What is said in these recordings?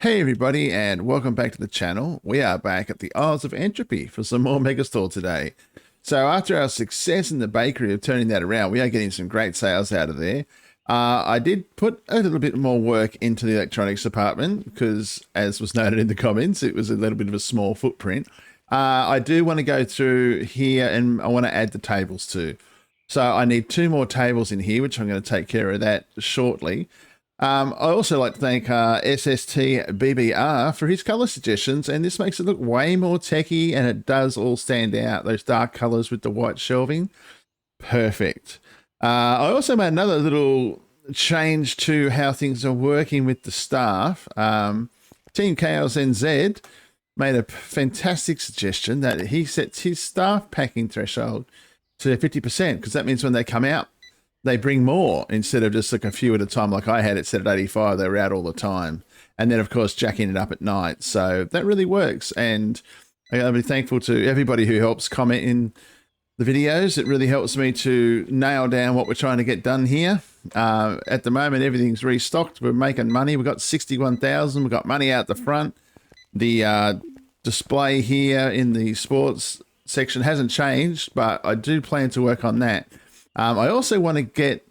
Hey everybody, and welcome back to the channel. We are back at the Isles of Entropy for some more Megastore today. So after our success in the bakery of turning that around, we are getting some great sales out of there. I did put a little bit more work into the electronics department because, as was noted in the comments, it was a little bit of a small footprint. I do want to go through here and I want to add the tables too. So I need 2 more tables in here, which I'm going to take care of that shortly. I also like to thank SSTBBR for his color suggestions, and this makes it look way more techy, and it does all stand out. Those dark colors with the white shelving, perfect. I also made another little change to how things are working with the staff. Team Chaos NZ made a fantastic suggestion that he sets his staff packing threshold to 50%, because that means when they come out, they bring more instead of just like a few at a time like I had it set at 85. They were out all the time. And then, of course, jacking it up at night. So that really works. And I'll be thankful to everybody who helps comment in the videos. It really helps me to nail down what we're trying to get done here. At the moment, everything's restocked. We're making money. We've got 61,000. We've got money out the front. The display here in the sports section hasn't changed, but I do plan to work on that. I also want to get,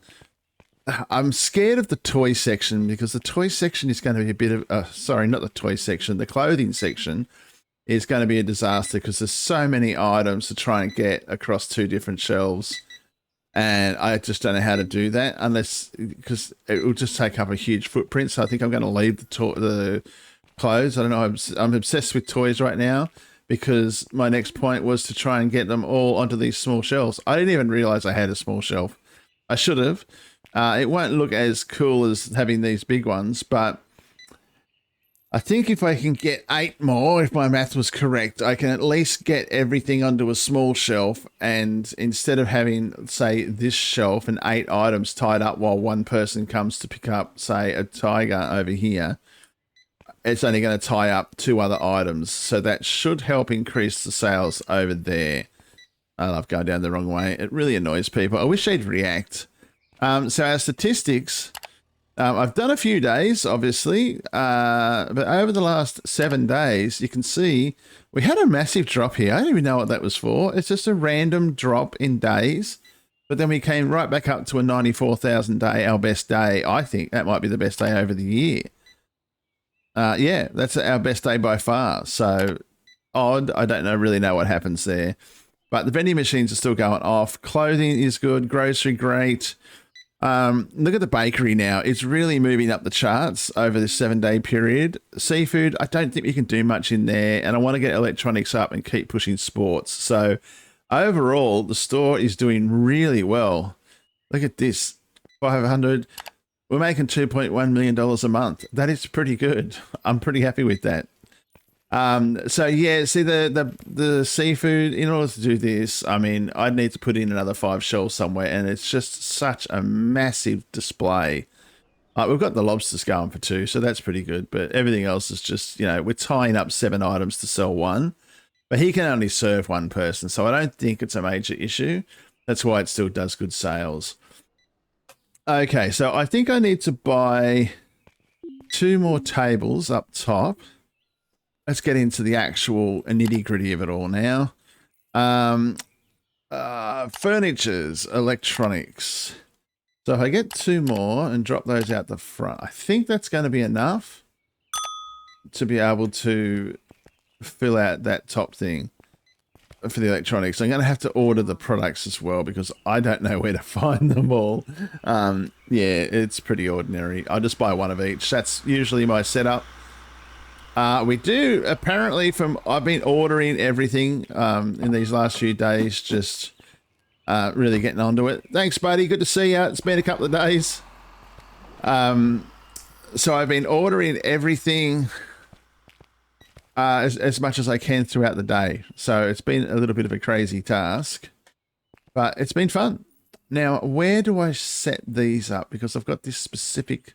I'm scared of the toy section because the toy section is going to be a bit of, sorry, not the toy section, the clothing section is going to be a disaster because there's so many items to try and get across 2 different shelves. And I just don't know how to do that unless, because it will just take up a huge footprint. So I think I'm going to leave the clothes. I don't know, I'm obsessed with toys right now, because my next point was to try and get them all onto these small shelves. I didn't even realize I had a small shelf. I should have. It won't look as cool as having these big ones, but I think if I can get 8 more, if my math was correct, I can at least get everything onto a small shelf. And instead of having, say, this shelf and 8 items tied up while one person comes to pick up, say, a tiger over here, it's only going to tie up 2 other items. So that should help increase the sales over there. I love going down the wrong way. It really annoys people. I wish they'd react. So our statistics, I've done a few days, obviously, but over the last 7 days, you can see we had a massive drop here. I don't even know what that was for. It's just a random drop in days. But then we came right back up to a 94,000 day, our best day. I think that might be the best day over the year. Yeah, that's our best day by far. So odd. I don't really know what happens there. But the vending machines are still going off. Clothing is good. Grocery, great. Look at the bakery now. It's really moving up the charts over this 7-day period. Seafood, I don't think we can do much in there. And I want to get electronics up and keep pushing sports. So overall, the store is doing really well. Look at this. 500. We're making $2.1 million a month. That is pretty good. I'm pretty happy with that. So yeah, see the seafood, in order to do this, I mean, I'd need to put in another 5 shelves somewhere, and it's just such a massive display. We've got the lobsters going for 2, so that's pretty good. But everything else is just, you know, we're tying up 7 items to sell 1. But he can only serve 1 person, so I don't think it's a major issue. That's why it still does good sales. Okay, so I think I need to buy 2 more tables up top. Let's get into the actual nitty-gritty of it all now. Furnitures, electronics. So if I get 2 more and drop those out the front, I think that's going to be enough to be able to fill out that top thing for the electronics. I'm going to have to order the products as well because I don't know where to find them all. Yeah, it's pretty ordinary. I'll just buy 1 of each. That's usually my setup. We do apparently I've been ordering everything in these last few days, just really getting onto it. Thanks, buddy. Good to see you. It's been a couple of days. So I've been ordering everything as much as I can throughout the day. So it's been a little bit of a crazy task, but it's been fun. Now, where do I set these up? Because I've got this specific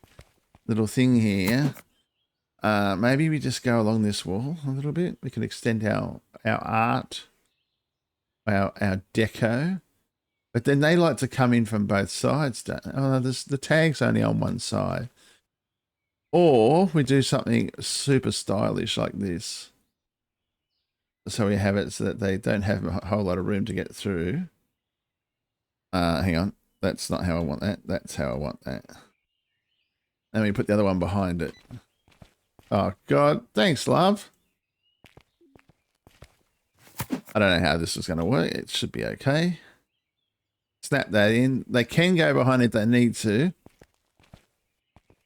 little thing here. Maybe we just go along this wall a little bit. We can extend our art, our deco. But then they like to come in from both sides. Oh, the tag's only on one side. Or we do something super stylish like this. So we have it so that they don't have a whole lot of room to get through. Hang on. That's not how I want that. That's how I want that. And we put the other one behind it. Oh, God. Thanks, love. I don't know how this is going to work. It should be okay. Snap that in. They can go behind if they need to.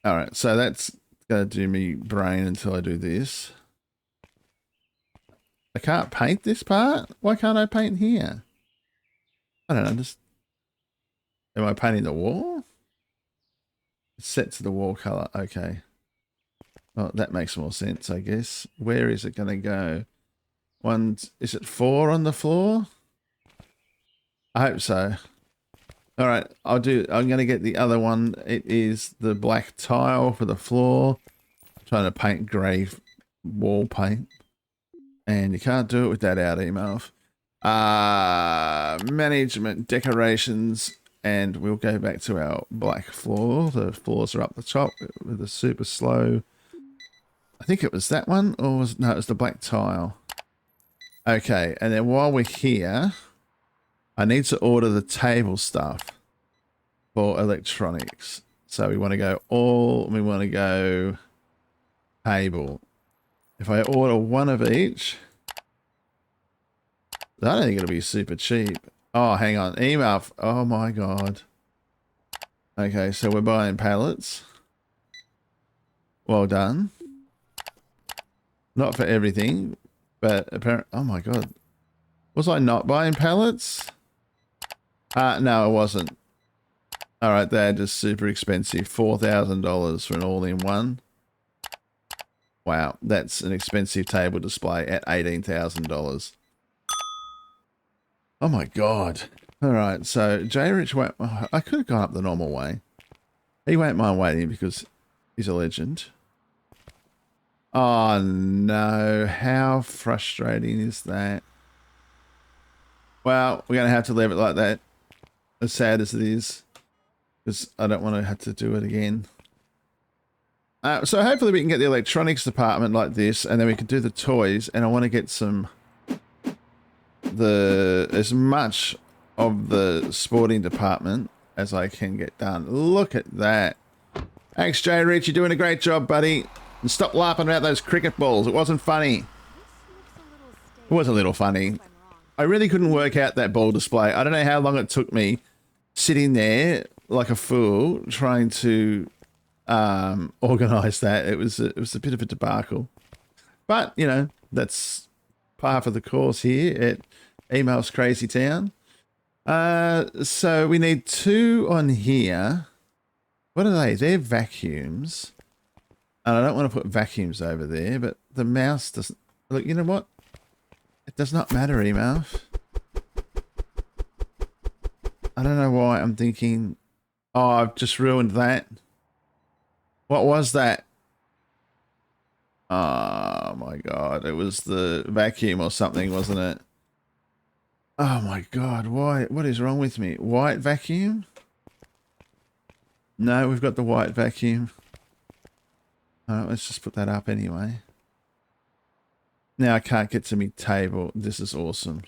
All right. So that's going to do me brain until I do this. I can't paint this part? Why can't I paint here? I don't know. Just... Am I painting the wall? It's set to the wall color. Okay. Oh, that makes more sense, I guess. Where is it going to go? Is it 4 on the floor? I hope so. All right, I'm going to get the other one. It is the black tile for the floor. I'm trying to paint grey wall paint. And you can't do it with that out, Emalf. Management, decorations, and we'll go back to our black floor. The floors are up the top with a super slow. I think it was that one, or was no? It was the black tile. Okay, and then while we're here, I need to order the table stuff for electronics. So we want to go table. If I order one of each, I don't think it'll be super cheap. Oh, hang on. Emalf. Oh my God. Okay, so we're buying pallets. Well done. Not for everything, but apparently, oh my God. Was I not buying pallets? No, I wasn't. All right, they're just super expensive. $4,000 for an all-in-one. Wow, that's an expensive table display at $18,000. Oh my God. All right, so J Rich won't... Oh, I could have gone up the normal way. He won't mind waiting because he's a legend. Oh no, how frustrating is that? Well, we're going to have to leave it like that, as sad as it is, because I don't want to have to do it again. So hopefully we can get the electronics department like this, and then we can do the toys, and I want to get as much of the sporting department as I can get done. Look at that. Thanks, J Rich, you're doing a great job, buddy. And stop laughing about those cricket balls. It wasn't funny. It was a little funny. I really couldn't work out that ball display. I don't know how long it took me sitting there like a fool trying to organize that. It was a bit of a debacle. But, you know, that's par for the course here at Emalf's Crazy Town. So we need 2 on here. What are they? They're vacuums. And I don't want to put vacuums over there, but the mouse doesn't... Look, you know what? It does not matter, Emalf. I don't know why I'm thinking... Oh, I've just ruined that. What was that? Oh my God. It was the vacuum or something, wasn't it? Oh my God. Why? What is wrong with me? White vacuum? No, we've got the white vacuum. All right, let's just put that up anyway. Now I can't get to me table. This is awesome.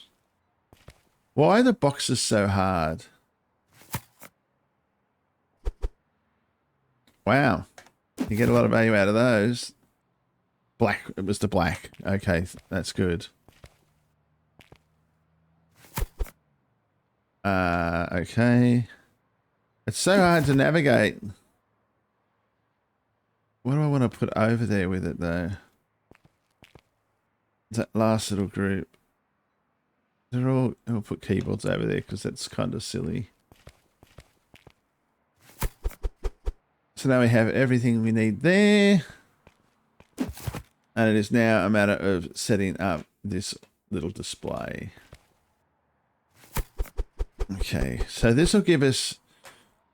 Why are the boxes so hard? Wow. You get a lot of value out of those. Black. It was the black. Okay, that's good. Okay. It's so hard to navigate. What do I want to put over there with it, though? That last little group. I'll put keyboards over there because that's kind of silly. So now we have everything we need there. And it is now a matter of setting up this little display. Okay, so this will give us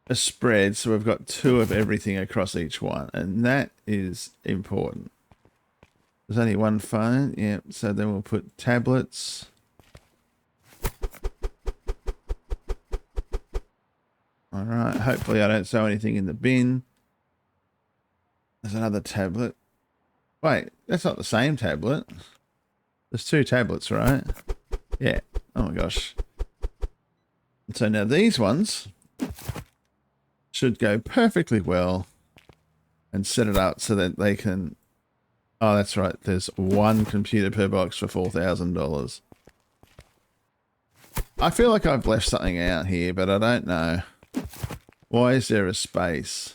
a spread. So we've got 2 of everything across each one. And that is important. There's only 1 phone. Yeah, so then we'll put tablets. All right, hopefully I don't throw anything in the bin. There's another tablet. Wait, that's not the same tablet. There's two tablets, right? Yeah. Oh my gosh. So now these ones should go perfectly well and set it up so that they can... Oh, that's right. There's one computer per box for $4,000. I feel like I've left something out here, but I don't know. Why is there a space?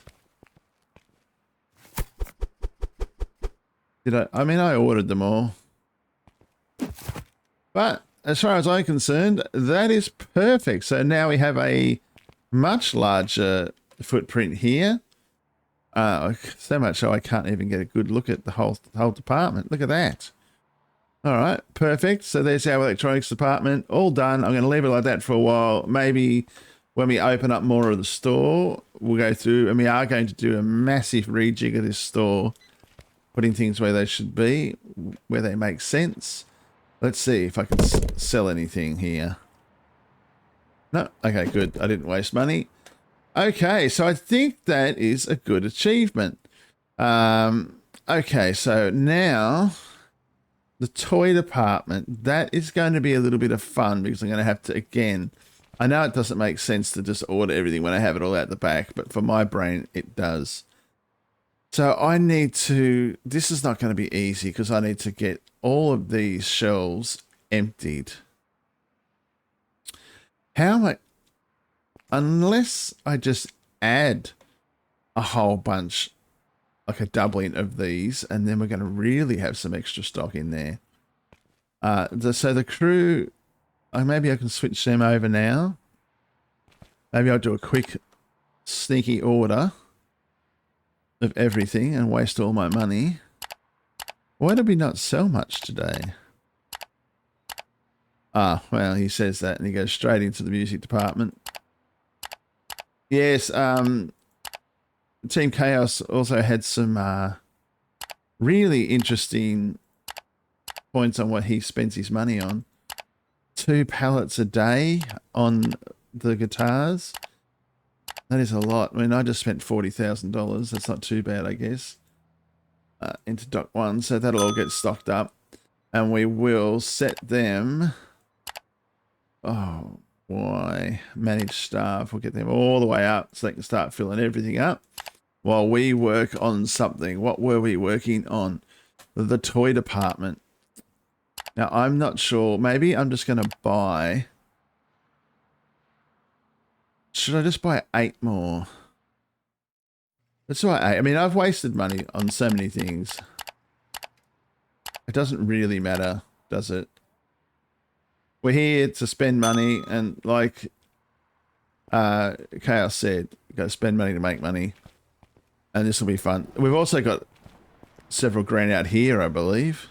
I mean, I ordered them all. But as far as I'm concerned, that is perfect. So now we have a much larger footprint here. So much so I can't even get a good look at the whole department. Look at that. All right, perfect. So there's our electronics department. All done. I'm going to leave it like that for a while. Maybe when we open up more of the store, we'll go through, and we are going to do a massive rejig of this store, putting things where they should be, where they make sense. Let's see if I can sell anything here. No? Okay, good. I didn't waste money. Okay, so I think that is a good achievement. Okay, so now the toy department, that is going to be a little bit of fun because I'm going to have to, again, I know it doesn't make sense to just order everything when I have it all out the back, but for my brain, it does. So I need to, this is not going to be easy because I need to get all of these shelves emptied. How am I, unless I just add a whole bunch, like a doubling of these, and then we're going to really have some extra stock in there. So the crew, maybe I can switch them over now. Maybe I'll do a quick sneaky order of everything and waste all my money. Why did we not sell much today? Ah, well, he says that and he goes straight into the music department. Yes, Team Chaos also had some really interesting points on what he spends his money on. 2 pallets a day on the guitars. That is a lot. I mean, I just spent $40,000. That's not too bad, I guess. Into Doc 1, so that'll all get stocked up. And we will set them... Oh, why? Manage staff. We'll get them all the way up so they can start filling everything up while we work on something. What were we working on? The toy department. Now, I'm not sure. Maybe I'm just going to buy... Should I just buy 8 more? Let's buy 8. I mean, I've wasted money on so many things. It doesn't really matter, does it? We're here to spend money, and like Chaos said, you got to spend money to make money. And this will be fun. We've also got several grand out here, I believe.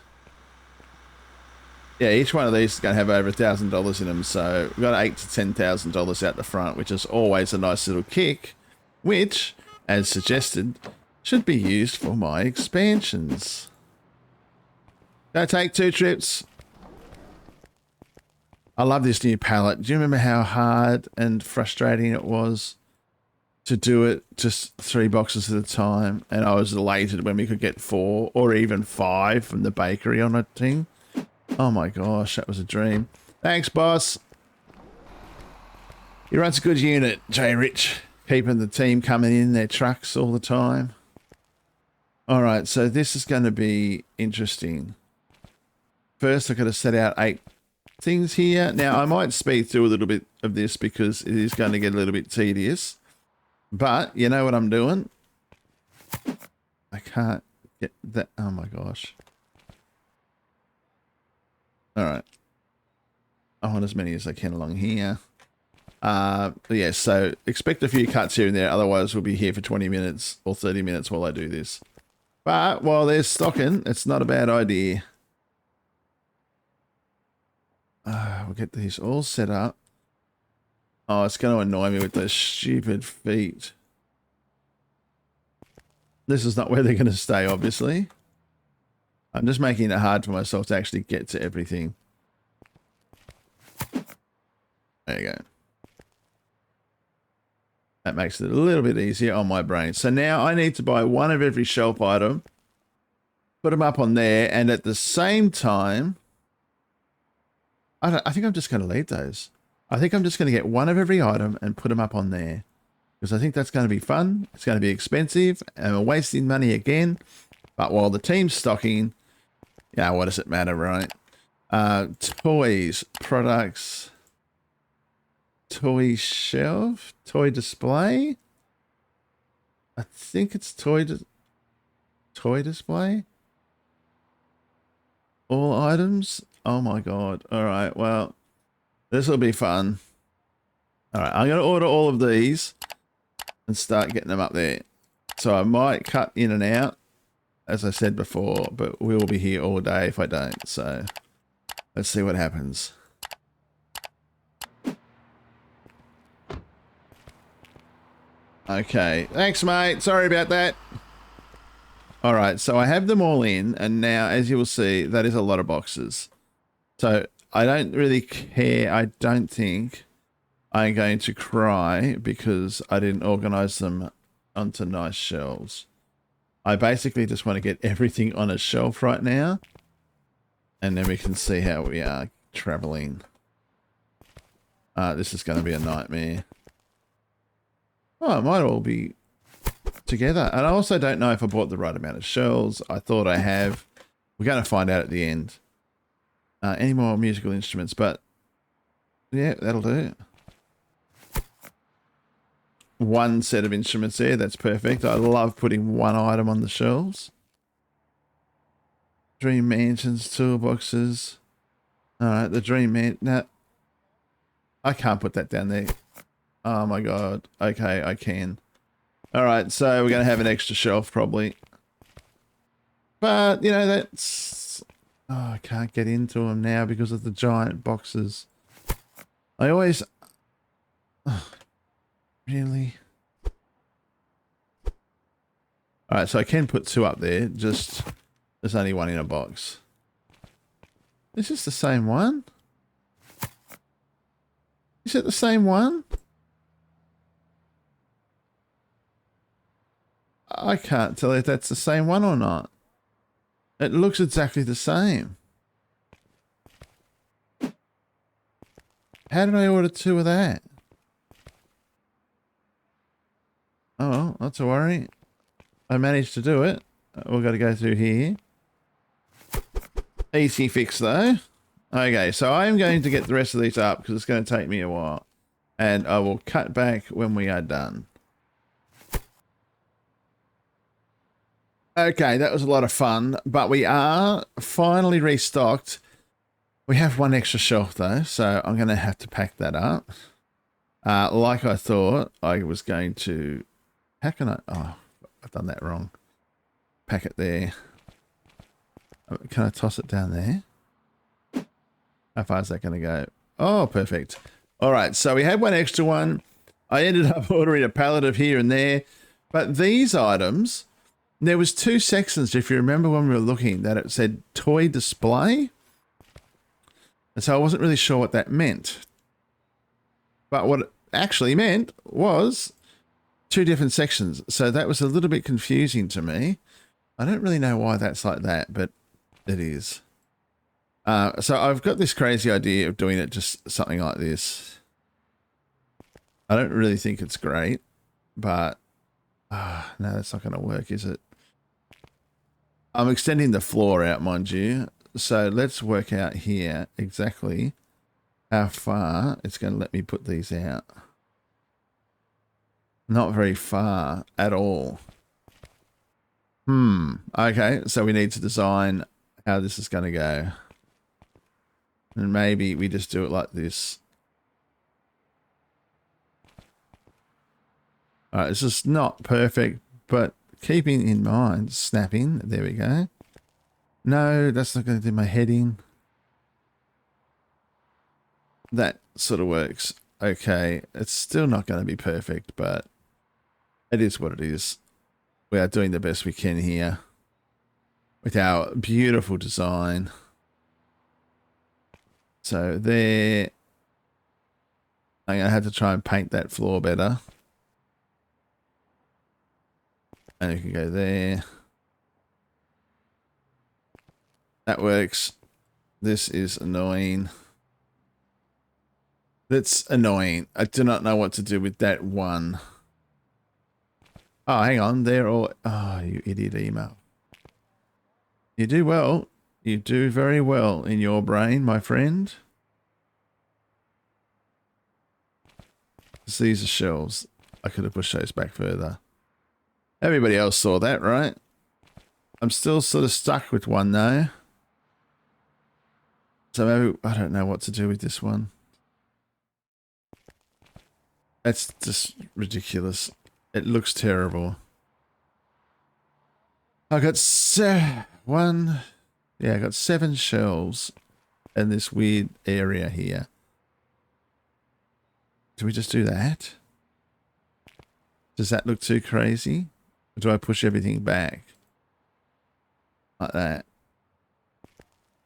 Yeah, each one of these is going to have over $1,000 in them, so we've got $8,000 to $10,000 out the front, which is always a nice little kick, which, as suggested, should be used for my expansions. Go take 2 trips. I love this new palette. Do you remember how hard and frustrating it was to do it just 3 boxes at a time? And I was elated when we could get 4 or even 5 from the bakery on a thing. Oh my gosh, that was a dream. Thanks, boss. He runs a good unit, Jay Rich. Keeping the team coming in their trucks all the time. All right, so this is going to be interesting. First, I've got to set out 8 things here. Now, I might speed through a little bit of this because it is going to get a little bit tedious. But you know what I'm doing? I can't get that. Oh my gosh. All right. I want as many as I can along here. But yeah, so expect a few cuts here and there. Otherwise, we'll be here for 20 minutes or 30 minutes while I do this. But while they're stocking, it's not a bad idea. We'll get these all set up. Oh, it's going to annoy me with those stupid feet. This is not where they're going to stay, obviously. I'm just making it hard for myself to actually get to everything. There you go. That makes it a little bit easier on my brain. So now I need to buy one of every shelf item, put them up on there, and at the same time, I think I'm just going to leave those. I think I'm just going to get one of every item and put them up on there. Because I think that's going to be fun. It's going to be expensive, and we're wasting money again. But while the team's stocking, yeah, what does it matter, right? Toys, products, toy shelf, toy display. I think it's toy display. All items. Oh my god. All right. Well, this will be fun. All right. I'm going to order all of these and start getting them up there. So I might cut in and out, as I said before, but we will be here all day if I don't. So let's see what happens. Okay. Thanks, mate. Sorry about that. All right. So I have them all in, and now, as you will see, that is a lot of boxes. So I don't really care. I don't think I'm going to cry because I didn't organize them onto nice shelves. I basically just want to get everything on a shelf right now, and then we can see how we are traveling. This is going to be a nightmare. Oh, it might all be together. And I also don't know if I bought the right amount of shells. I thought I have. We're going to find out at the end. Any more musical instruments, but yeah, that'll do. One set of instruments there. That's perfect. I love putting one item on the shelves. Dream Mansions, toolboxes. All right, the Dream Man. No, I can't put that down there. Oh my god. Okay, I can. All right, so we're going to have an extra shelf probably. But, you know, that's... Oh, I can't get into them now because of the giant boxes. I always... Oh, really? All right, so I can put two up there. Just... There's only one in a box. Is this the same one? Is it the same one? I can't tell if that's the same one or not. It looks exactly the same. How did I order two of that? Oh, not to worry. I managed to do it. We've got to go through here. Easy fix though. Okay, so I'm going to get the rest of these up because it's going to take me a while. And I will cut back when we are done. Okay, that was a lot of fun, but we are finally restocked. We have one extra shelf though, so I'm going to have to pack that up. Like I thought I was going to... How can I... Oh, I've done that wrong. Pack it there. Can I toss it down there? How far is that going to go? Oh, perfect. All right, so we had one extra one. I ended up ordering a pallet of here and there, but these items... There was two sections, if you remember when we were looking, that it said toy display. And so I wasn't really sure what that meant. But what it actually meant was two different sections. So that was a little bit confusing to me. I don't really know why that's like that, but it is. So I've got this crazy idea of doing it just something like this. I don't really think it's great, but no, that's not going to work, is it? I'm extending the floor out, mind you. So let's work out here exactly how far it's going to let me put these out. Not very far at all. Okay, so we need to design how this is going to go. And maybe we just do it like this. All right, this is not perfect, but keeping in mind, snapping, there we go. No, that's not going to do my heading. That sort of works. Okay, it's still not going to be perfect, but it is what it is. We are doing the best we can here with our beautiful design. So there, I'm going to have to try and paint that floor better. And you can go there. That works. This is annoying. That's annoying. I do not know what to do with that one. Oh, hang on. They're all... Oh, you idiot email. You do well. You do very well in your brain, my friend. These are shelves. I could have pushed those back further. Everybody else saw that, right? I'm still sort of stuck with one though. So maybe I don't know what to do with this one. That's just ridiculous. It looks terrible. I got one. Yeah, I got 7 shelves in this weird area here. Do we just do that? Does that look too crazy? Or do I push everything back? Like that.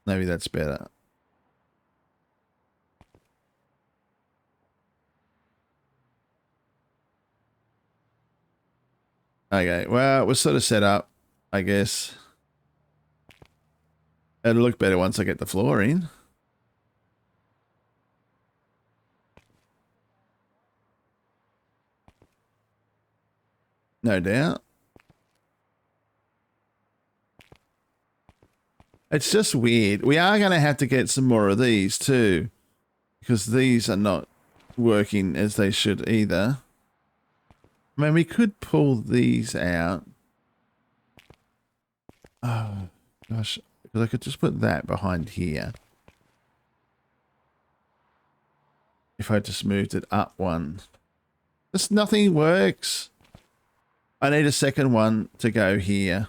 Maybe that's better. Okay, well, we're sort of set up, I guess. It'll look better once I get the floor in. No doubt. It's just weird. We are going to have to get some more of these too, because these are not working as they should either. I mean, we could pull these out. Oh, gosh. Because I could just put that behind here. If I just moved it up one. Just nothing works. I need a second one to go here.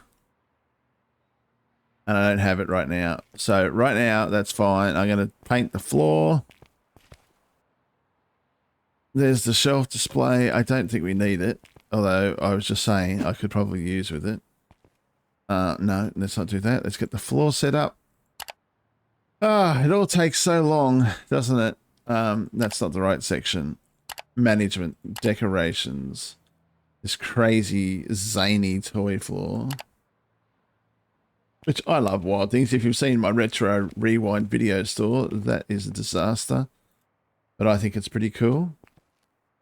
And I don't have it right now. So right now, that's fine. I'm going to paint the floor. There's the shelf display. I don't think we need it. Although I was just saying I could probably use with it. No, let's not do that. Let's get the floor set up. Ah, it all takes so long, doesn't it? That's not the right section. Management, decorations. This crazy, zany toy floor. Which I love Wild Things. If you've seen my Retro Rewind video store, that is a disaster. But I think it's pretty cool.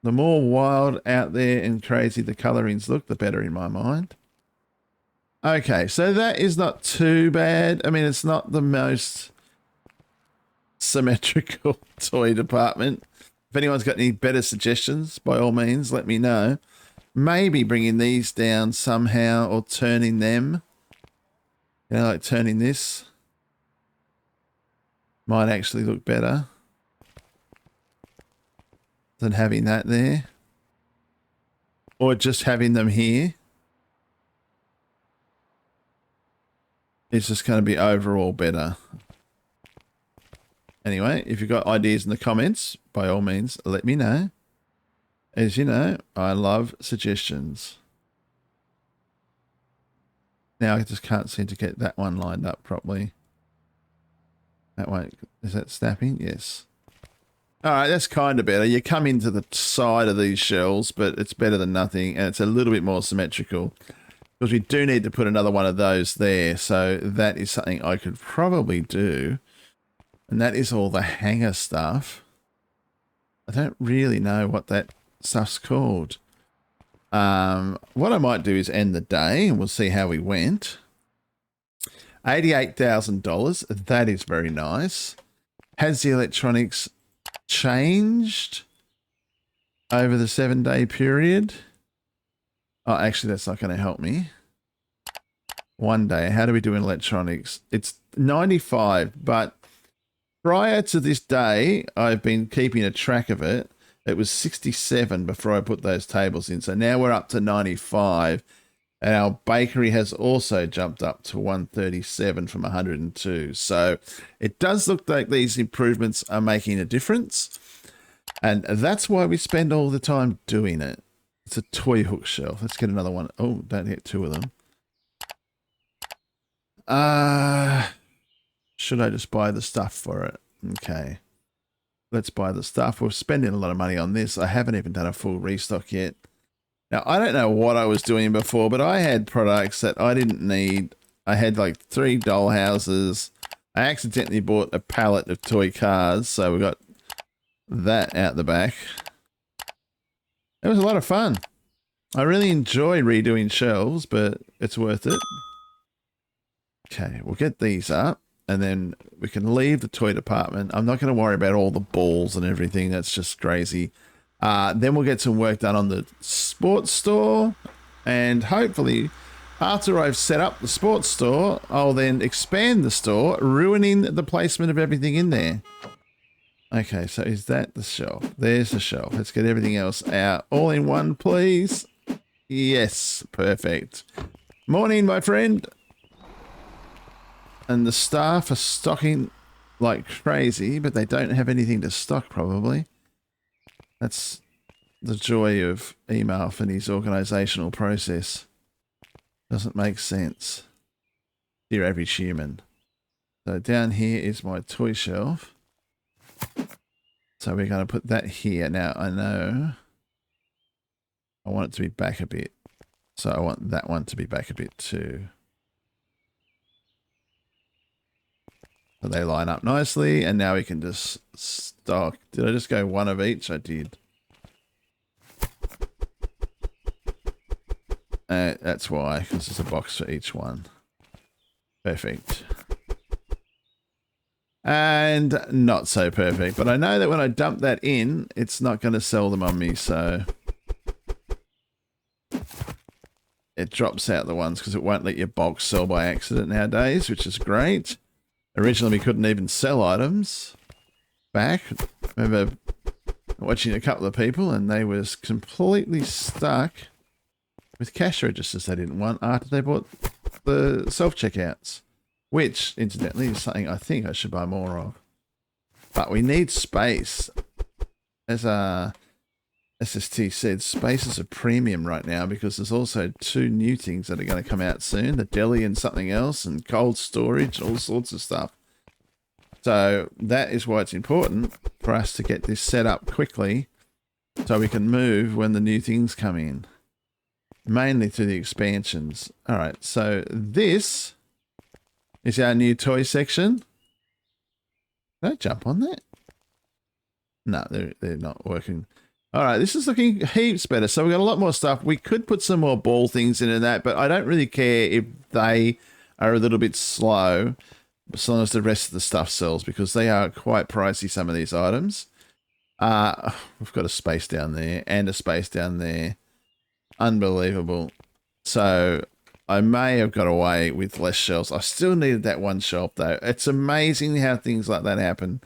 The more wild out there and crazy the colorings look, the better in my mind. Okay, so that is not too bad. I mean, it's not the most symmetrical toy department. If anyone's got any better suggestions, by all means, let me know. Maybe bringing these down somehow or turning them. You know, like turning this might actually look better than having that there. Or just having them here. It's just going to be overall better. Anyway, if you've got ideas in the comments, by all means, let me know. As you know, I love suggestions. Now I just can't seem to get that one lined up properly. That one, is that snapping? Yes. All right, that's kind of better. You come into the side of these shells, but it's better than nothing, and it's a little bit more symmetrical. Because we do need to put another one of those there, so that is something I could probably do. And that is all the hanger stuff. I don't really know what that stuff's called. What I might do is end the day, and we'll see how we went. $88,000. That is very nice. Has the electronics changed over the 7-day period? Oh, actually, that's not going to help me. 1 day. How do we do in electronics? It's 95, but prior to this day, I've been keeping a track of it. It was 67 before I put those tables in. So now we're up to 95. And our bakery has also jumped up to 137 from 102. So it does look like these improvements are making a difference. And that's why we spend all the time doing it. It's a toy hook shelf. Let's get another one. Oh, don't hit 2 of them. Should I just buy the stuff for it? Okay. Let's buy the stuff. We're spending a lot of money on this. I haven't even done a full restock yet. Now, I don't know what I was doing before, but I had products that I didn't need. I had like 3 doll houses. I accidentally bought a pallet of toy cars, so we got that out the back. It was a lot of fun. I really enjoy redoing shelves, but it's worth it. Okay, we'll get these up, and then we can leave the toy department. I'm not going to worry about all the balls and everything. That's just crazy. Then we'll get some work done on the sports store, and hopefully after I've set up the sports store, I'll then expand the store, ruining the placement of everything in there. Okay, so is that the shelf? There's the shelf. Let's get everything else out. All in one, please. Yes, perfect. Morning, my friend. And the staff are stocking like crazy, but they don't have anything to stock probably. That's the joy of Emalf and his organisational process. Doesn't make sense. Dear average human. So down here is my toy shelf. So we're going to put that here. Now I know I want it to be back a bit. So I want that one to be back a bit too. So they line up nicely, and now we can just stock. Did I just go one of each? I did. That's why, because there's a box for each one. Perfect. And not so perfect, but I know that when I dump that in, it's not going to sell them on me, so it drops out the ones because it won't let your box sell by accident nowadays, which is great. Originally, we couldn't even sell items back. I remember watching a couple of people and they was completely stuck with cash registers they didn't want after they bought the self-checkouts, which, incidentally, is something I think I should buy more of. But we need space. As SST said, space is a premium right now because there's also 2 new things that are going to come out soon. The deli and something else, and cold storage, all sorts of stuff. So that is why it's important for us to get this set up quickly so we can move when the new things come in. Mainly through the expansions. All right, so this is our new toy section. Can I jump on that? No, they're not working. All right, this is looking heaps better. So we've got a lot more stuff. We could put some more ball things into that, but I don't really care if they are a little bit slow, as long as the rest of the stuff sells, because they are quite pricey, some of these items. We've got a space down there and a space down there. Unbelievable. So I may have got away with less shelves. I still needed that one shelf, though. It's amazing how things like that happen.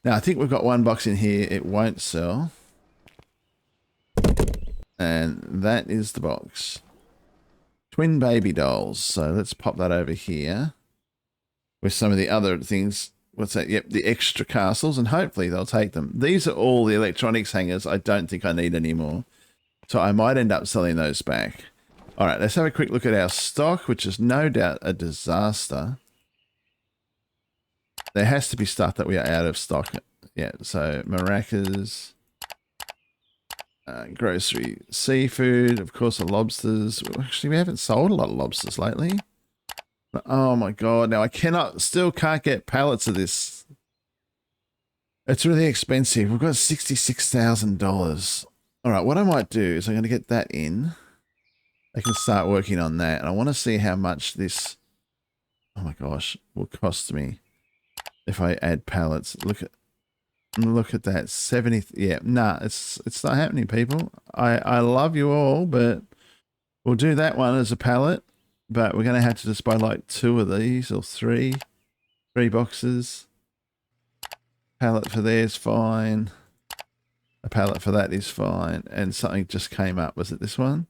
Now, I think we've got one box in here. It won't sell. And that is the box. Twin baby dolls. So let's pop that over here with some of the other things. What's that? Yep, the extra castles, and hopefully they'll take them. These are all the electronics hangers I don't think I need anymore. So I might end up selling those back. All right, let's have a quick look at our stock, which is no doubt a disaster. There has to be stuff that we are out of stock. Yeah, so maracas, grocery, seafood, of course, the lobsters. Actually, we haven't sold a lot of lobsters lately. But, oh my God, now I still can't get pallets of this. It's really expensive. We've got $66,000. All right, what I might do is I'm going to get that in. I can start working on that. And I want to see how much this, oh my gosh, will cost me if I add pallets. Look at that. 70. Yeah, nah, it's not happening, people. I love you all, but we'll do that one as a pallet. But we're going to have to just buy like 2 of these or 3 boxes. Pallet for there is fine. A pallet for that is fine. And something just came up. Was it this one?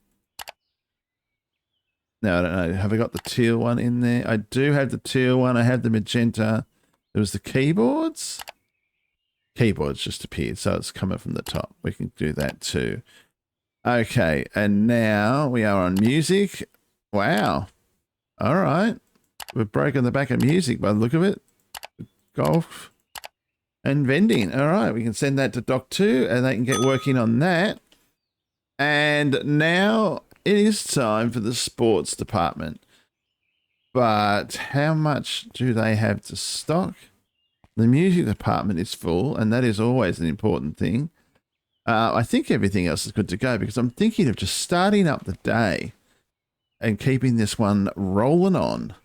No, I don't know. Have I got the teal one in there? I do have the teal one. I have the magenta. There was the keyboards. Keyboards just appeared, so it's coming from the top. We can do that too. Okay, and now we are on music. Wow. All right. We've broken the back of music by the look of it. Golf. And vending. All right, we can send that to Doc 2 and they can get working on that. And now it is time for the sports department. But how much do they have to stock? The music department is full, and that is always an important thing. I think everything else is good to go because I'm thinking of just starting up the day and keeping this one rolling on.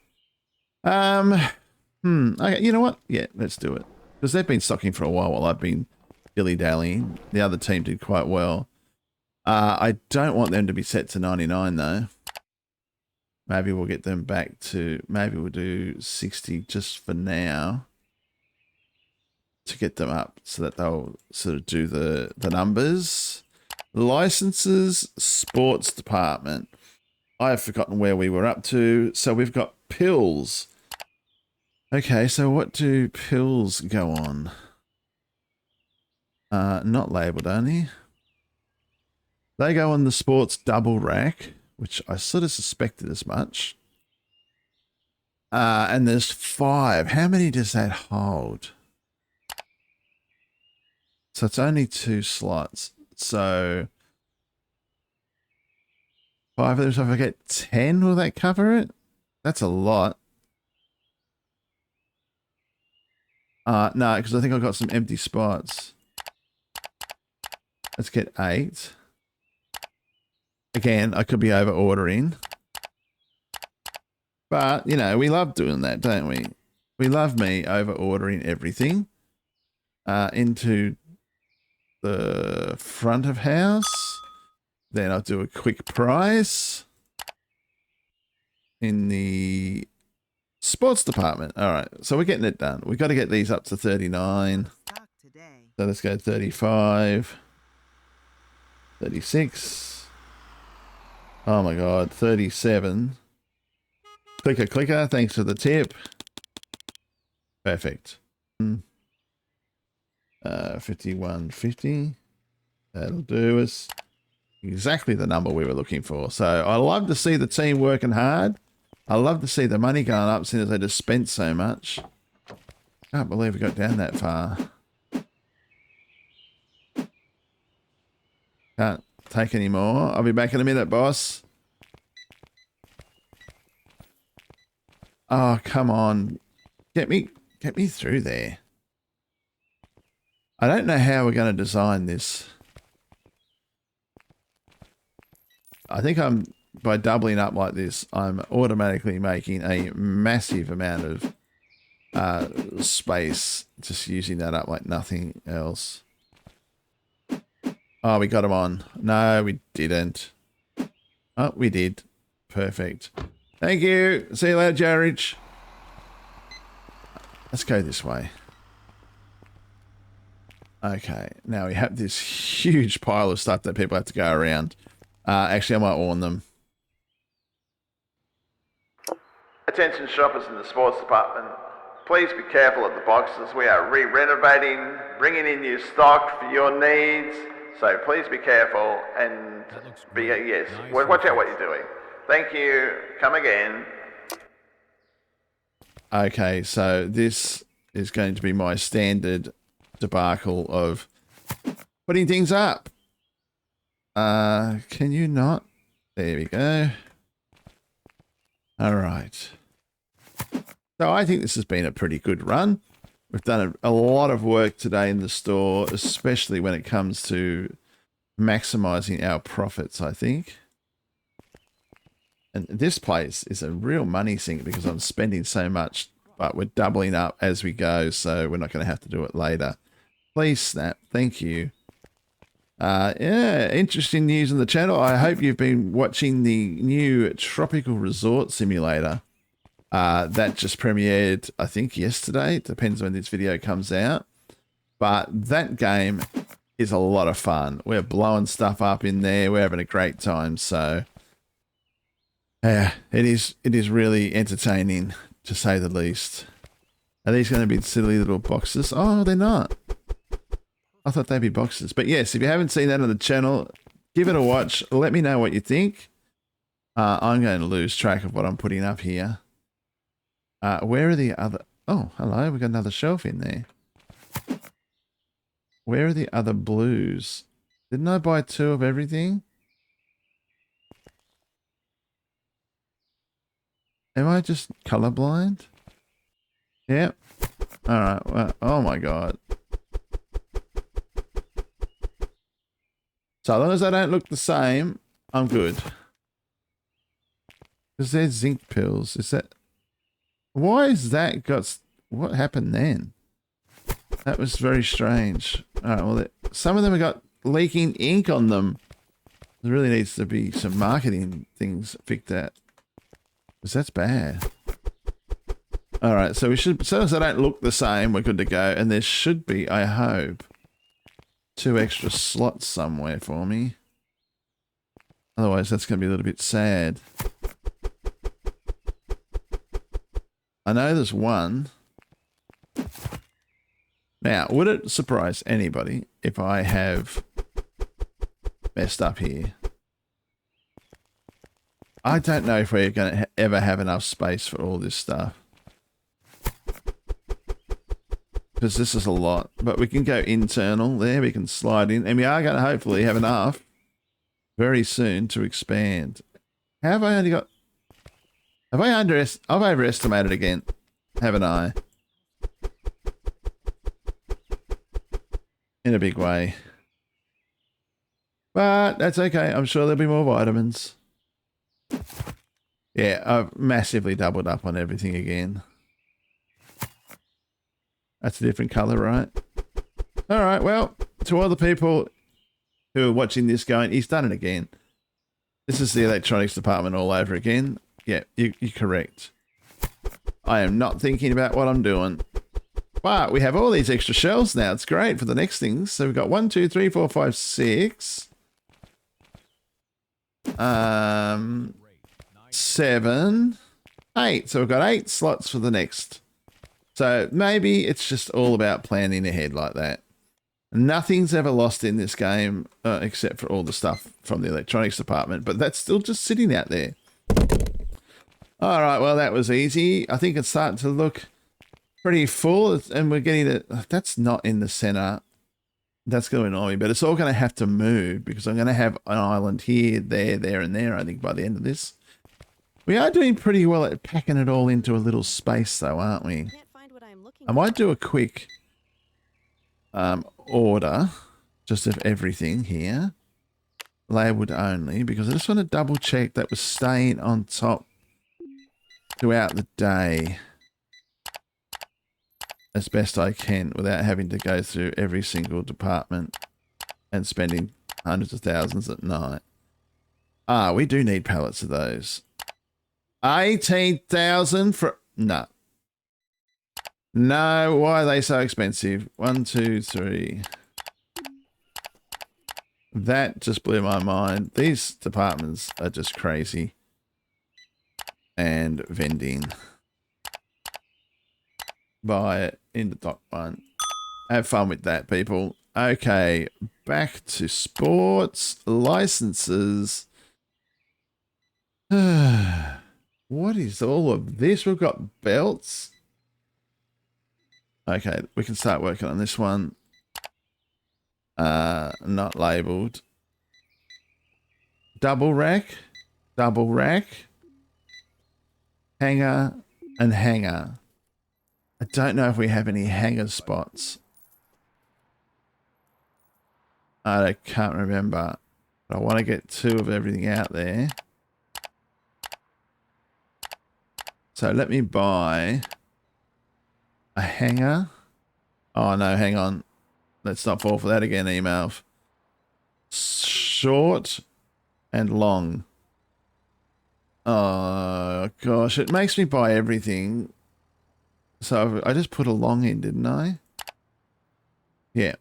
Okay, you know what? Yeah, let's do it. Because they've been stocking for a while I've been dilly-dallying. The other team did quite well. I don't want them to be set to 99 though. Maybe we'll get them back to, maybe we'll do 60 just for now to get them up so that they'll sort of do the numbers. Licenses, sports department. I've forgotten where we were up to. So we've got pills. Okay, so what do pills go on? Not labeled only. They go on the sports double rack, which I sort of suspected as much. And there's 5. How many does that hold? So it's only 2 slots. So 5 of them, so if I get 10, will that cover it? That's a lot. No, because I think I've got some empty spots. Let's get 8. Again, I could be over ordering. But, you know, we love doing that, don't we? We love me over ordering everything into the front of house. Then I'll do a quick price in the sports department. All right, so we're getting it done. We've got to get these up to 39. So let's go 35, 36. Oh my God, 37. Clicker, clicker, thanks for the tip. Perfect. 51.50. That'll do us. Exactly the number we were looking for. So I love to see the team working hard. I love to see the money going up since they just spent so much. Can't believe we got down that far. Can't take any more. I'll be back in a minute, boss. Oh, come on. Get me through there. I don't know how we're going to design this. I think by doubling up like this, I'm automatically making a massive amount of space, just using that up like nothing else. Oh, we got them on. No, we didn't. Oh, we did. Perfect. Thank you. See you later, Jared. Let's go this way. Okay, now we have this huge pile of stuff that people have to go around. Actually, I might warn them. Attention shoppers in the sports department. Please be careful of the boxes. We are re-renovating, bringing in new stock for your needs. So please be careful and yes, watch out what you're doing. Thank you. Come again. Okay, so this is going to be my standard debacle of putting things up. Can you not? There we go. All right. So I think this has been a pretty good run. We've done a lot of work today in the store, especially when it comes to maximizing our profits, I think. And this place is a real money sink because I'm spending so much, but we're doubling up as we go, so we're not going to have to do it later. Please snap. Thank you. Yeah, interesting news on the channel. I hope you've been watching the new Tropical Resort Simulator. That just premiered, I think, yesterday. It depends when this video comes out. But that game is a lot of fun. We're blowing stuff up in there. We're having a great time. So, yeah, it is really entertaining, to say the least. Are these going to be silly little boxes? Oh, they're not. I thought they'd be boxes. But yes, if you haven't seen that on the channel, give it a watch. Let me know what you think. I'm going to lose track of what I'm putting up here. Where are the other... Oh, hello. We've got another shelf in there. Where are the other blues? Didn't I buy 2 of everything? Am I just colorblind? Yep. All right. Well, oh my God. So as long as they don't look the same, I'm good. Because they're zinc pills. Is that... Why is that got... What happened then? That was very strange. All right, well, some of them have got leaking ink on them. There really needs to be some marketing things fixed at. Because that's bad. All right, so we should... So as they don't look the same, we're good to go. And there should be, I hope, 2 extra slots somewhere for me. Otherwise, that's going to be a little bit sad. I know there's one. Now, would it surprise anybody if I have messed up here? I don't know if we're going to ever have enough space for all this stuff. Because this is a lot. But we can go internal there. We can slide in. And we are going to hopefully have enough very soon to expand. How have I only got... Have I I've overestimated again, haven't I? In a big way. But that's okay. I'm sure there'll be more vitamins. Yeah, I've massively doubled up on everything again. That's a different color, right? All right, well, to all the people who are watching this going, he's done it again. This is the electronics department all over again. Yeah, you're correct. I am not thinking about what I'm doing. But we have all these extra shells now. It's great for the next things. So we've got 1, 2, 3, 4, 5, 6. 7, 8. So we've got 8 slots for the next. So maybe it's just all about planning ahead like that. Nothing's ever lost in this game except for all the stuff from the electronics department. But that's still just sitting out there. All right, well, that was easy. I think it's starting to look pretty full, and we're getting it. That's not in the center. That's going to annoy me, but it's all going to have to move because I'm going to have an island here, there, and there, I think, by the end of this. We are doing pretty well at packing it all into a little space, though, aren't we? I might do a quick order just of everything here. Labeled only, because I just want to double check that was staying on top throughout the day as best I can without having to go through every single department and spending hundreds of thousands at night. Ah, we do need pallets of those. 18,000 for... No. No, why are they so expensive? 1, 2, 3. That just blew my mind. These departments are just crazy. And vending. Buy it in the dock one. Have fun with that, people. Okay, back to sports. Licenses. What is all of this? We've got belts. Okay, we can start working on this one. Not labeled. Double rack. Double rack. Hanger and hanger. I don't know if we have any hanger spots. I can't remember. But I want to get 2 of everything out there. So let me buy a hanger. Oh no, hang on. Let's not fall for that again, Emalf. Short and long. Oh gosh, it makes me buy everything. So I just put a long in, didn't I? Yeah.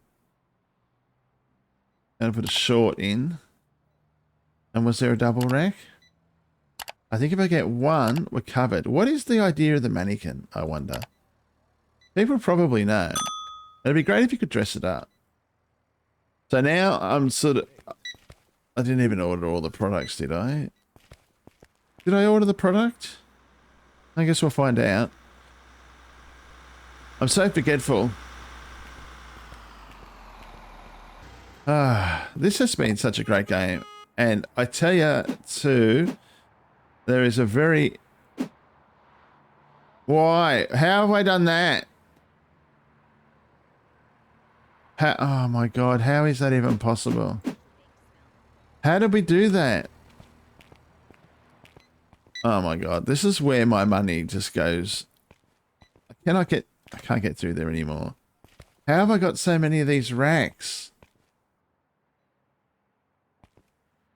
And I put a short in. And was there a double rack? I think if I get 1, we're covered. What is the idea of the mannequin, I wonder? People probably know. It'd be great if you could dress it up. So now I'm sort of... I didn't even order all the products, did I? Did I order the product? I guess we'll find out. I'm so forgetful. This has been such a great game. And I tell you, too, there is a very Why? How have I done that? Oh my god, how is that even possible? How did we do that? Oh my god, this is where my money just goes. I can't get through there anymore. How have I got so many of these racks?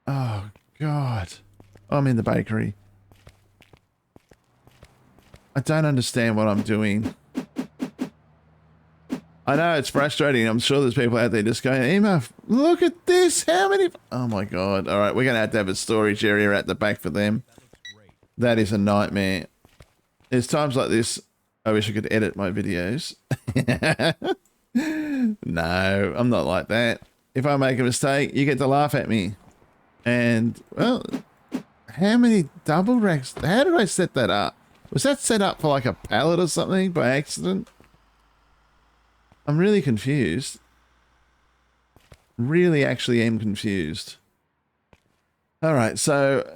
Oh god. I'm in the bakery. I don't understand what I'm doing. I know it's frustrating. I'm sure there's people out there just going, Emalf, look at this. How many? Oh my god. All right, we're going to have a storage area at the back for them. That is a nightmare. There's times like this, I wish I could edit my videos. No, I'm not like that. If I make a mistake, you get to laugh at me. And, well, how many double racks? How did I set that up? Was that set up for like a pallet or something by accident? I'm really confused. Really actually am confused. All right, so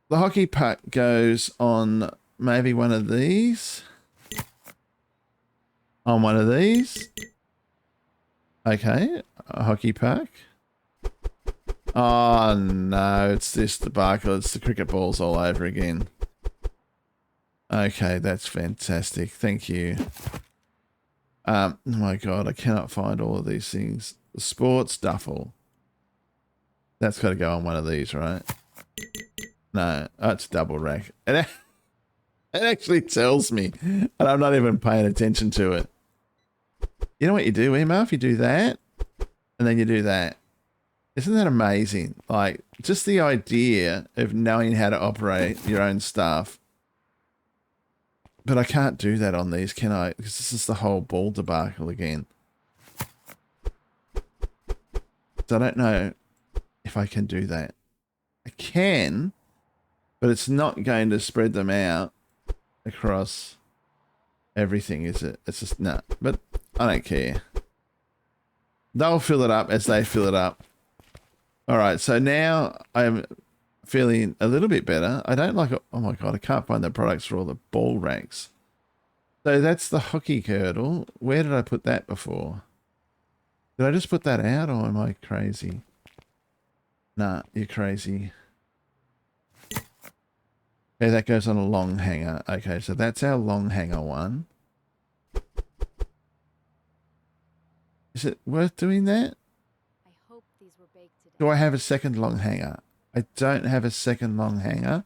the hockey puck goes on maybe one of these. On one of these. Okay, a hockey puck. Oh no, it's this debacle. It's the cricket balls all over again. Okay, that's fantastic. Thank you. Oh my god, I cannot find all of these things. The sports duffel. That's got to go on one of these, right? No, oh, it's double rack. It actually tells me, and I'm not even paying attention to it. You know what you do, Emalf? You do that, and then you do that. Isn't that amazing? Like, just the idea of knowing how to operate your own stuff. But I can't do that on these, can I? Because this is the whole ball debacle again. So I don't know if I can do that. I can, but it's not going to spread them out across everything, is it? It's just, no. But I don't care. They'll fill it up as they fill it up. All right, so now I'm feeling a little bit better. I don't like it. Oh my god, I can't find the products for all the ball racks. So that's the hockey girdle. Where did I put that before? Did I just put that out, or am I crazy? Nah, you're crazy. Okay, that goes on a long hanger. Okay, so that's our long hanger one. Is it worth doing that? I hope these were baked today. Do I have a second long hanger? I don't have a second long hanger,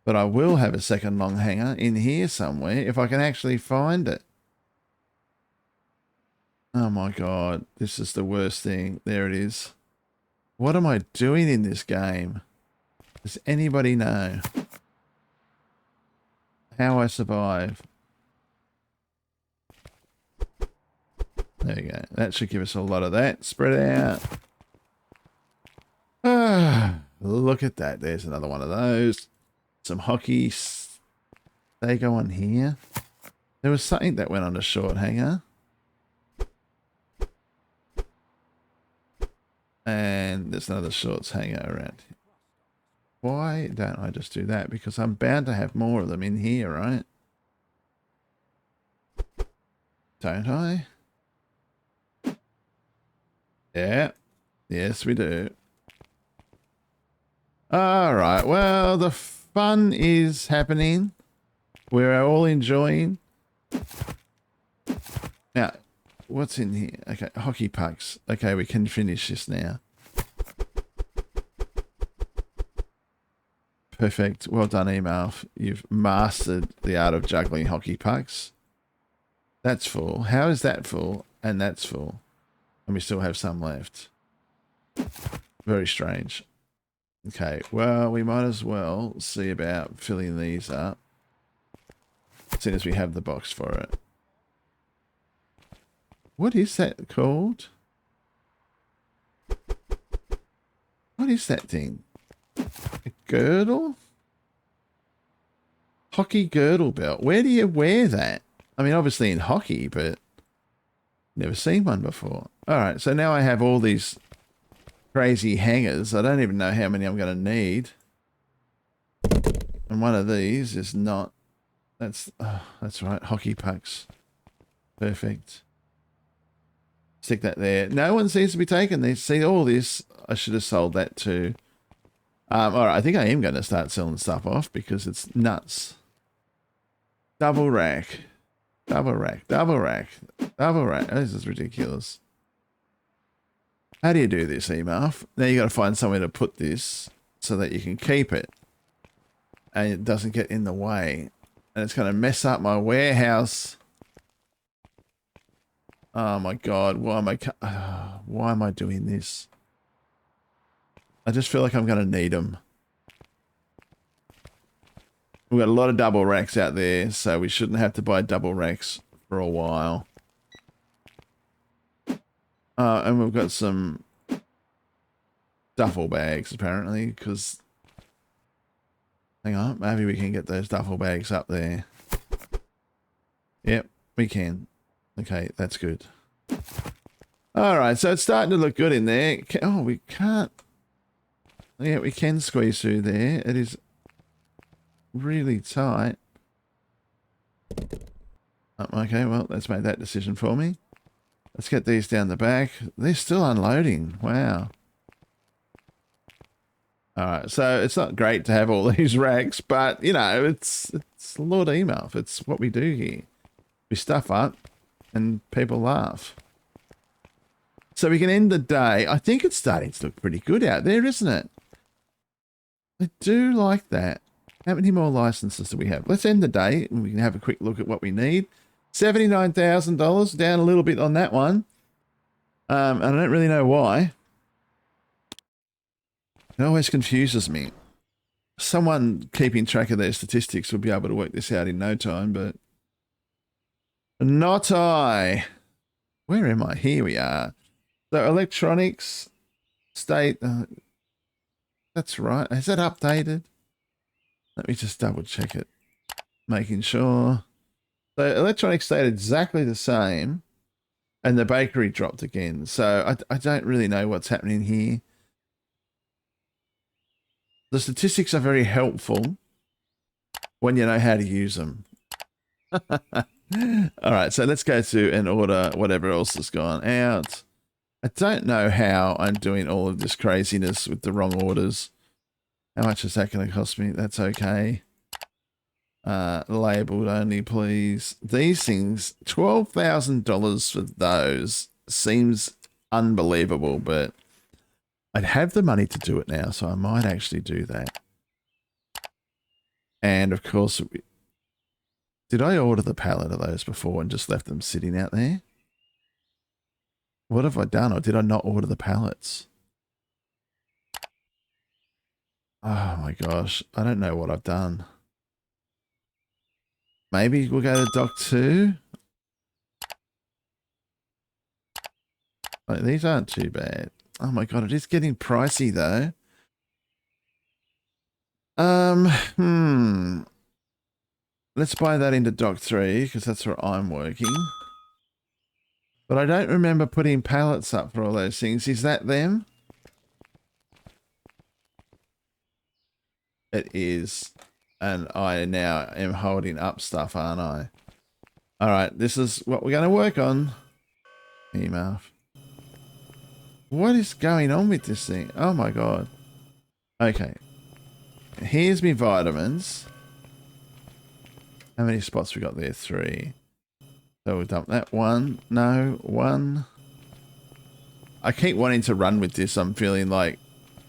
but I will have a second long hanger in here somewhere if I can actually find it. Oh my god, this is the worst thing. There it is. What am I doing in this game? Does anybody know how I survive? There we go. That should give us a lot of that. Spread out. Ah, look at that. There's another one of those. Some hockey. They go on here. There was something that went on a short hanger. And there's another shorts hanger around here. Why don't I just do that? Because I'm bound to have more of them in here, right? Don't I? Yeah. Yes, we do. All right. Well, the fun is happening. We're all enjoying. Now, what's in here? Okay, hockey pucks. Okay, we can finish this now. Perfect. Well done, Emalf. You've mastered the art of juggling hockey pucks. That's full. How is that full? And that's full. And we still have some left. Very strange. Okay, well, we might as well see about filling these up as soon as we have the box for it. What is that called? What is that thing? A girdle? Hockey girdle belt. Where do you wear that? I mean, obviously in hockey, but never seen one before. All right, so now I have all these crazy hangers. I don't even know how many I'm going to need. And one of these is not That's right. Hockey pucks. Perfect. Stick that there. No one seems to be taking this. See, all this, I should have sold that too. All right, I think I am going to start selling stuff off because it's nuts. Double rack. Double rack. Double rack. Double rack. Oh, this is ridiculous. How do you do this, Emalf? Now you got to find somewhere to put this so that you can keep it and it doesn't get in the way. And it's going to mess up my warehouse. Oh my God! Why am I doing this? I just feel like I'm going to need them. We've got a lot of double racks out there, so we shouldn't have to buy double racks for a while. And we've got some duffel bags, apparently, because... Hang on, maybe we can get those duffel bags up there. Yep, we can. Okay, that's good. Alright, so it's starting to look good in there. Oh, we can't... Yeah, we can squeeze through there. It is really tight. Okay, well, let's make that decision for me. Let's get these down the back. They're still unloading. Wow. Alright, so it's not great to have all these racks, but, you know, it's Lord Emalf. It's what we do here. We stuff up and people laugh. So we can end the day. I think it's starting to look pretty good out there, isn't it? I do like that. How many more licenses do we have? Let's end the day and we can have a quick look at what we need. $79,000, down a little bit on that one. And I don't really know why. It always confuses me. Someone keeping track of their statistics would be able to work this out in no time, but not I. Where am I? Here we are. So electronics, state, that's right. Is that updated? Let me just double check it. Making sure. So electronics stayed exactly the same and the bakery dropped again. So I don't really know what's happening here. The statistics are very helpful when you know how to use them. All right, so let's go to and order whatever else has gone out. I don't know how I'm doing all of this craziness with the wrong orders. How much is that going to cost me? That's okay. Labeled only, please. These things, $12,000 for those seems unbelievable, but I'd have the money to do it now, so I might actually do that. And of course, did I order the pallet of those before and just left them sitting out there? What have I done, or did I not order the pallets? Oh my gosh, I don't know what I've done. Maybe we'll go to Dock 2. Like, these aren't too bad. Oh my god, it is getting pricey though. Let's buy that into Dock 3 because that's where I'm working. But I don't remember putting pallets up for all those things. Is that them? It is. And I now am holding up stuff, aren't I? Alright, this is what we're going to work on. Emalf. What is going on with this thing? Oh my god. Okay. Here's me vitamins. How many spots we got there? 3. So we'll dump that one. No, 1. I keep wanting to run with this. I'm feeling like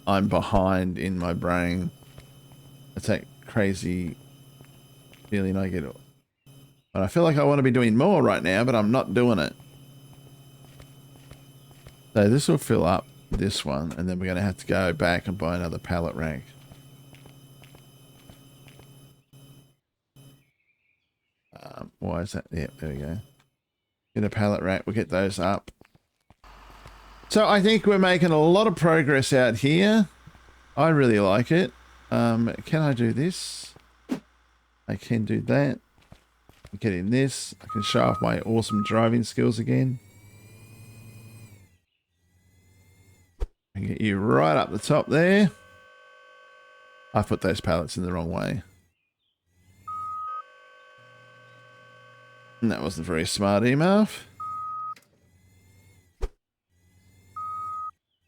I'm behind in my brain. It's that crazy feeling I get. And I feel like I want to be doing more right now, but I'm not doing it. So this will fill up this one, and then we're going to have to go back and buy another pallet rack. Why is that? Yep, there we go. Get a pallet rack. We'll get those up. So I think we're making a lot of progress out here. I really like it. Can I do this? I can do that. Get in this. I can show off my awesome driving skills again. I can get you right up the top there. I put those pallets in the wrong way. That wasn't very smart, Emalf.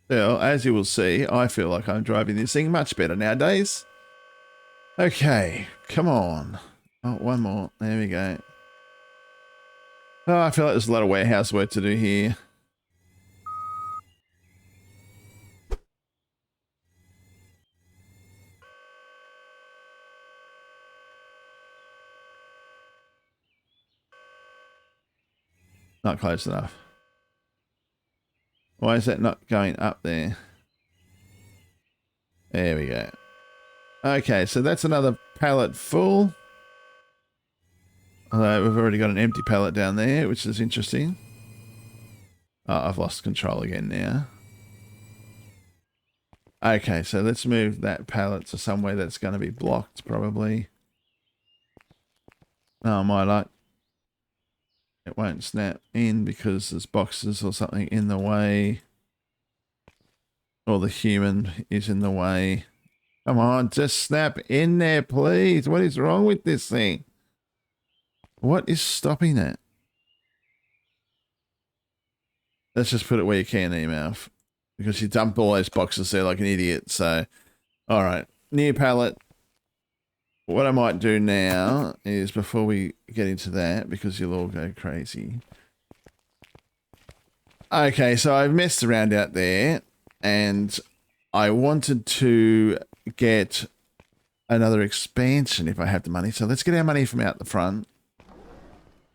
Well, as you will see, I feel like I'm driving this thing much better nowadays. Okay, come on. Oh, one more. There we go. Oh, I feel like there's a lot of warehouse work to do here. Not close enough. Why is that not going up there? There we go. Okay, so that's another pallet full. Although we've already got an empty pallet down there, which is interesting. Oh, I've lost control again now. Okay, so let's move that pallet to somewhere that's going to be blocked, probably. Oh, my luck. It won't snap in because there's boxes or something in the way. Or the human is in the way. Come on, just snap in there, please. What is wrong with this thing? What is stopping it? Let's just put it where you can, Emalf. Because you dumped all those boxes there like an idiot. So, all right. New pallet. What I might do now is, before we get into that, because you'll all go crazy. Okay, so I've messed around out there. And I wanted to get another expansion if I have the money. So let's get our money from out the front.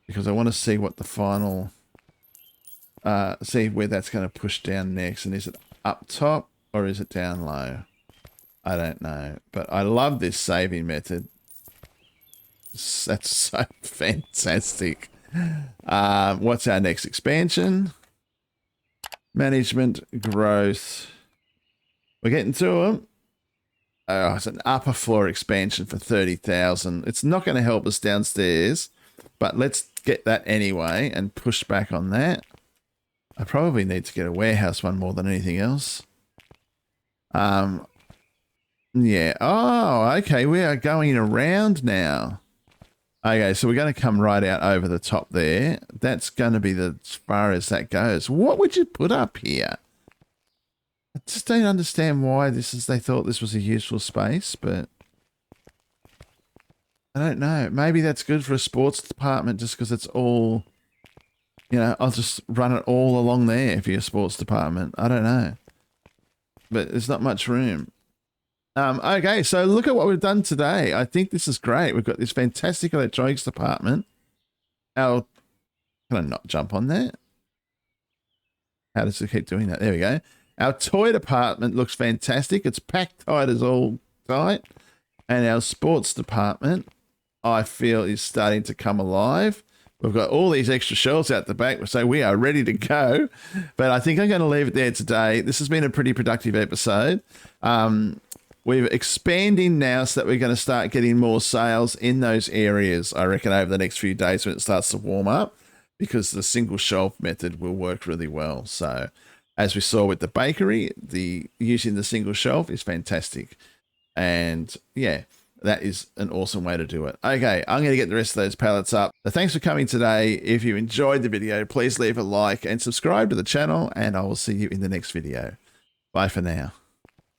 Because I want to see what the final... see where that's going to push down next. And is it up top or is it down low? I don't know. But I love this saving method. That's so fantastic. What's our next expansion? Management, growth. We're getting to them. Oh, it's an upper floor expansion for 30,000. It's not going to help us downstairs, but let's get that anyway and push back on that. I probably need to get a warehouse one more than anything else. Yeah. Oh, okay. We are going around now. Okay, so we're going to come right out over the top there. That's going to be as far as that goes. What would you put up here? I just don't understand why they thought this was a useful space, but I don't know. Maybe that's good for a sports department just because it's all, you know, I'll just run it all along there for your sports department. I don't know. But there's not much room. Okay, so look at what we've done today. I think this is great. We've got this fantastic electronics department. Can I not jump on that? How does it keep doing that? There we go. Our toy department looks fantastic. It's packed tight as all tight. And our sports department, I feel, is starting to come alive. We've got all these extra shelves out the back, so we are ready to go. But I think I'm going to leave it there today. This has been a pretty productive episode. We're expanding now so that we're going to start getting more sales in those areas, I reckon, over the next few days when it starts to warm up, because the single shelf method will work really well. So as we saw with the bakery, using the single shelf is fantastic. And yeah, that is an awesome way to do it. Okay, I'm going to get the rest of those pallets up. So thanks for coming today. If you enjoyed the video, please leave a like and subscribe to the channel, and I will see you in the next video. Bye for now.